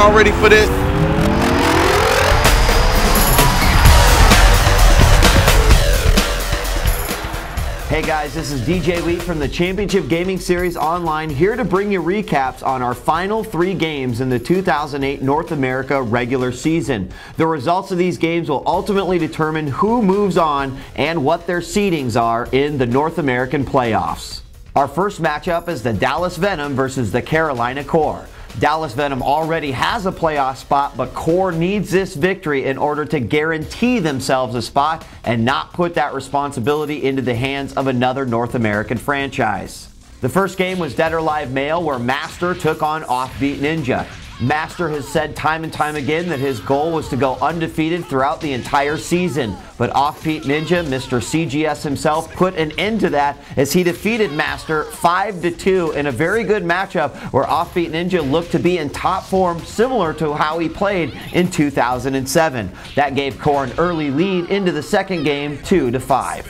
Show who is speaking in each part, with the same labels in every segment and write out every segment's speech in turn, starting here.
Speaker 1: y'all ready for this?
Speaker 2: Hey guys, this is djWHEAT from the Championship Gaming Series Online, here to bring you recaps on our final 3 games in the 2008 North America regular season. The results of these games will ultimately determine who moves on and what their seedings are in the North American playoffs. Our first matchup is the Dallas Venom versus the Carolina Core. Dallas Venom already has a playoff spot, but Core needs this victory in order to guarantee themselves a spot and not put that responsibility into the hands of another North American franchise. The first game was Dead or Alive Male, where Master took on Offbeat Ninja. Master has said time and time again that his goal was to go undefeated throughout the entire season, but Offbeat Ninja, Mr. CGS himself, put an end to that as he defeated Master 5-2 in a very good matchup where Offbeat Ninja looked to be in top form, similar to how he played in 2007. That gave Core an early lead into the second game, 2-5.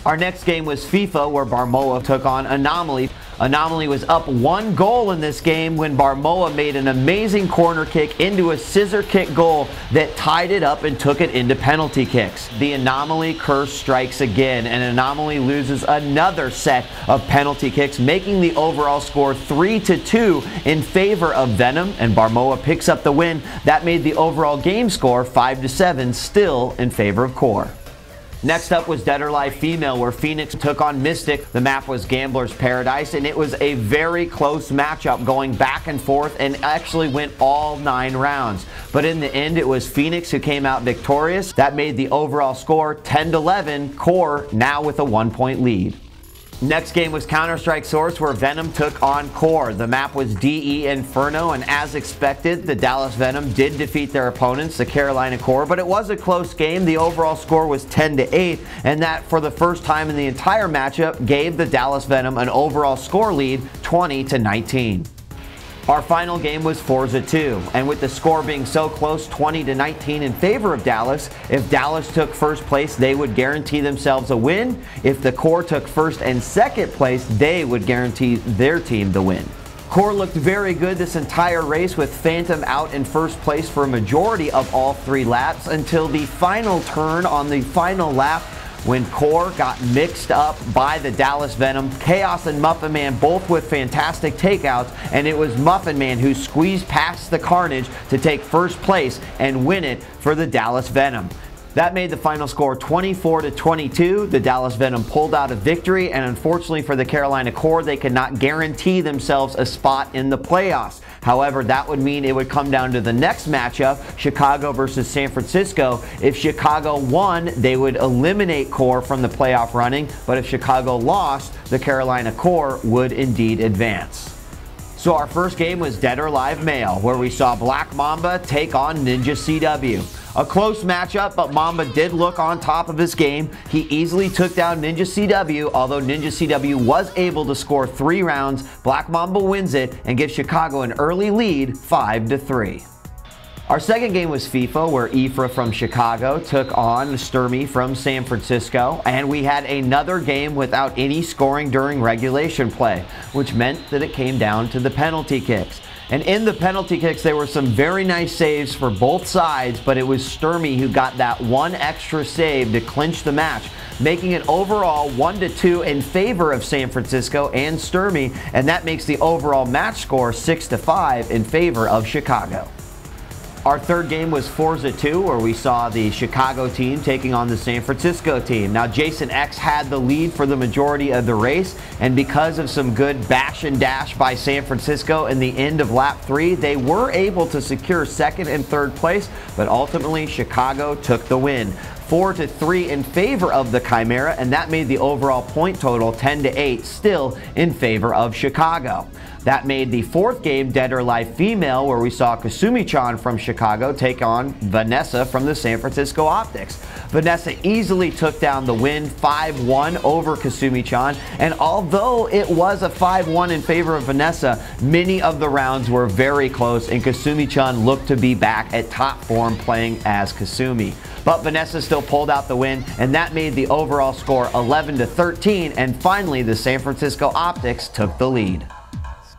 Speaker 2: Our next game was FIFA, where Barmoa took on Anomaly. Anomaly was up 1 goal in this game when Barmoa made an amazing corner kick into a scissor kick goal that tied it up and took it into penalty kicks. The Anomaly curse strikes again, and Anomaly loses another set of penalty kicks, making the overall score 3-2 in favor of Venom, and Barmoa picks up the win. That made the overall game score 5-7, still in favor of Core. Next up was Dead or Alive Female, where Phoenix took on Mystic. The map was Gambler's Paradise, and it was a very close matchup going back and forth and actually went all 9 rounds. But in the end, it was Phoenix who came out victorious. That made the overall score 10-11, Core now with a 1-point lead. Next game was Counter-Strike Source, where Venom took on Core. The map was DE Inferno, and as expected, the Dallas Venom did defeat their opponents, the Carolina Core, but it was a close game. The overall score was 10-8, and that, for the first time in the entire matchup, gave the Dallas Venom an overall score lead, 20-19. Our final game was Forza 2, and with the score being so close, 20-19 in favor of Dallas, if Dallas took first place, they would guarantee themselves a win. If the Core took first and second place, they would guarantee their team the win. Core looked very good this entire race, with Phantom out in first place for a majority of all 3 laps until the final turn on the final lap, when Core got mixed up by the Dallas Venom. Chaos and Muffin Man both with fantastic takeouts, and it was Muffin Man who squeezed past the Carnage to take first place and win it for the Dallas Venom. That made the final score 24-22. The Dallas Venom pulled out a victory, and unfortunately for the Carolina Core, they could not guarantee themselves a spot in the playoffs. However, that would mean it would come down to the next matchup, Chicago versus San Francisco. If Chicago won, they would eliminate Core from the playoff running, but if Chicago lost, the Carolina Core would indeed advance. So our first game was Dead or Alive Male, where we saw Black Mamba take on Ninja CW. A close matchup, but Mamba did look on top of his game. He easily took down Ninja CW, although Ninja CW was able to score 3 rounds. Black Mamba wins it and gives Chicago an early lead, 5-3. Our second game was FIFA, where Ifra from Chicago took on Sturmy from San Francisco, and we had another game without any scoring during regulation play, which meant that it came down to the penalty kicks. And in the penalty kicks, there were some very nice saves for both sides, but it was Sturmy who got that 1 extra save to clinch the match, making it overall 1-2 in favor of San Francisco and Sturmy, and that makes the overall match score 6-5 in favor of Chicago. Our third game was Forza 2, where we saw the Chicago team taking on the San Francisco team. Now, Jason X had the lead for the majority of the race, and because of some good bash and dash by San Francisco in the end of lap 3, they were able to secure second and third place, but ultimately Chicago took the win. 4-3 in favor of the Chimera, and that made the overall point total 10-8, still in favor of Chicago. That made the fourth game Dead or Alive Female, where we saw Kasumi-chan from Chicago take on Vanessa from the San Francisco Optics. Vanessa easily took down the win, 5-1 over Kasumi-chan, and although it was a 5-1 in favor of Vanessa, many of the rounds were very close, and Kasumi-chan looked to be back at top form playing as Kasumi. But Vanessa still pulled out the win, and that made the overall score 11-13, and finally the San Francisco Optics took the lead.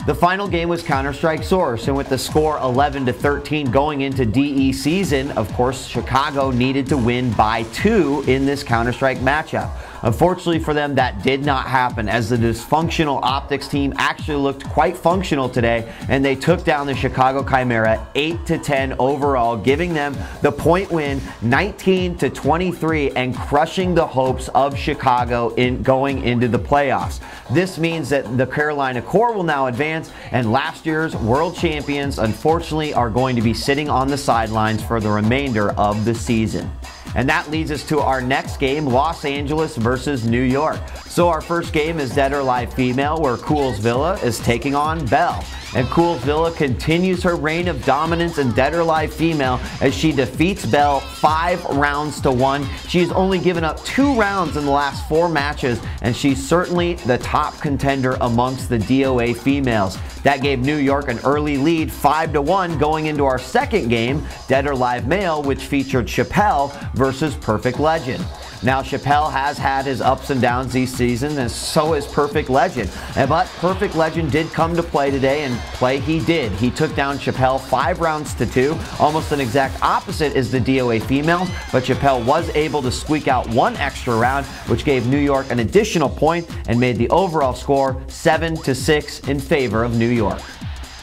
Speaker 2: The final game was Counter-Strike Source, and with the score 11-13 going into DE season, of course, Chicago needed to win by 2 in this Counter-Strike matchup. Unfortunately for them, that did not happen, as the dysfunctional OPTX team actually looked quite functional today, and they took down the Chicago CHIMERA 8-10 overall, giving them the point win 19-23 and crushing the hopes of Chicago in going into the playoffs. This means that the Carolina Core will now advance, and last year's world champions unfortunately are going to be sitting on the sidelines for the remainder of the season. And that leads us to our next game, Los Angeles versus New York. So our first game is Dead or Alive Female, where Cool's Villa is taking on Belle. And Cool's Villa continues her reign of dominance in Dead or Alive Female as she defeats Belle 5 rounds to 1. She's only given up 2 rounds in the last 4 matches, and she's certainly the top contender amongst the DOA females. That gave New York an early lead 5-1 going into our second game, Dead or Alive Male, which featured Chappelle versus Perfect Legend. Now, Chappelle has had his ups and downs this season, and so is Perfect Legend. But Perfect Legend did come to play today, and play he did. He took down Chappelle 5 rounds to 2. Almost an exact opposite is the DOA females, but Chappelle was able to squeak out 1 extra round, which gave New York an additional point and made the overall score 7-6 in favor of New York.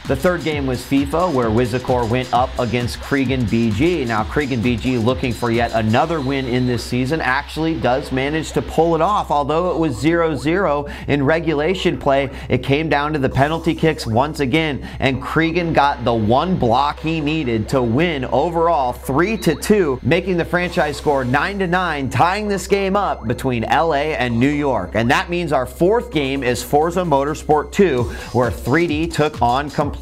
Speaker 2: The third game was FIFA, where Wizzacor went up against Cregan BG. Now, Cregan BG, looking for yet another win in this season, actually does manage to pull it off. Although it was 0-0 in regulation play, it came down to the penalty kicks once again, and Cregan got the 1 block he needed to win overall 3-2, making the franchise score 9-9, tying this game up between LA and New York. And that means our fourth game is Forza Motorsport 2, where 3D took on Complexity.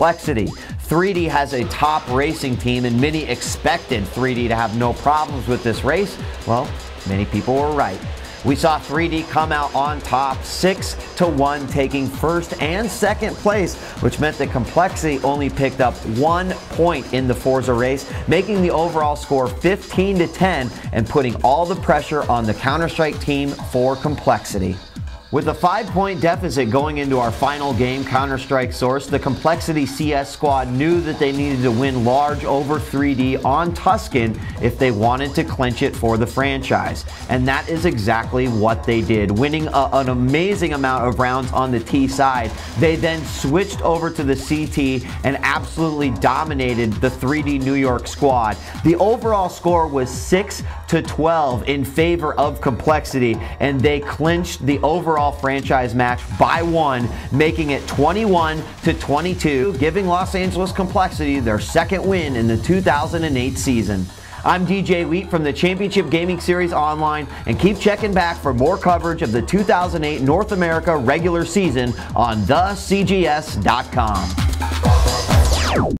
Speaker 2: 3D has a top racing team, and many expected 3D to have no problems with this race. Well, many people were right. We saw 3D come out on top 6-1, taking first and second place, which meant that Complexity only picked up 1 point in the Forza race, making the overall score 15-10 and putting all the pressure on the Counter-Strike team for Complexity. With a 5-point deficit going into our final game, Counter-Strike Source, the Complexity CS squad knew that they needed to win large over 3D on Tuscan if they wanted to clinch it for the franchise. And that is exactly what they did, winning an amazing amount of rounds on the T side. They then switched over to the CT and absolutely dominated the 3D New York squad. The overall score was 6-12 in favor of Complexity, and they clinched the overall franchise match by 1, making it 21-22, giving Los Angeles Complexity their second win in the 2008 season. I'm djWHEAT from the Championship Gaming Series Online, and keep checking back for more coverage of the 2008 North America regular season on thecgs.com.